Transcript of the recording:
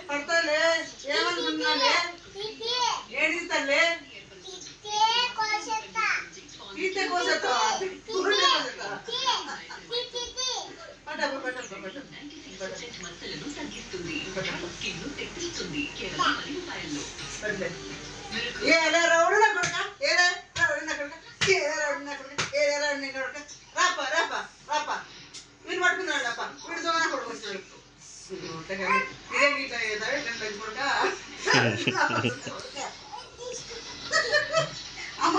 పడతాలే ఏమనుకున్నాలే ఏడిస్తాలే తీతే కోసేస్తావా ఏలా రౌడు నా కొడుక ఏలా రౌడు నా కొడుక ఏలా రౌడు నా కొడుక ఏలా రౌడు నా కొడుక రాపా రాపా రాపా వీడు పట్టుకున్నాడు రాపా వీడు దొంగ కొడుకు వచ్చాడు ఇదే ఇట్లా చేద్దాం కొడుక అమ్మ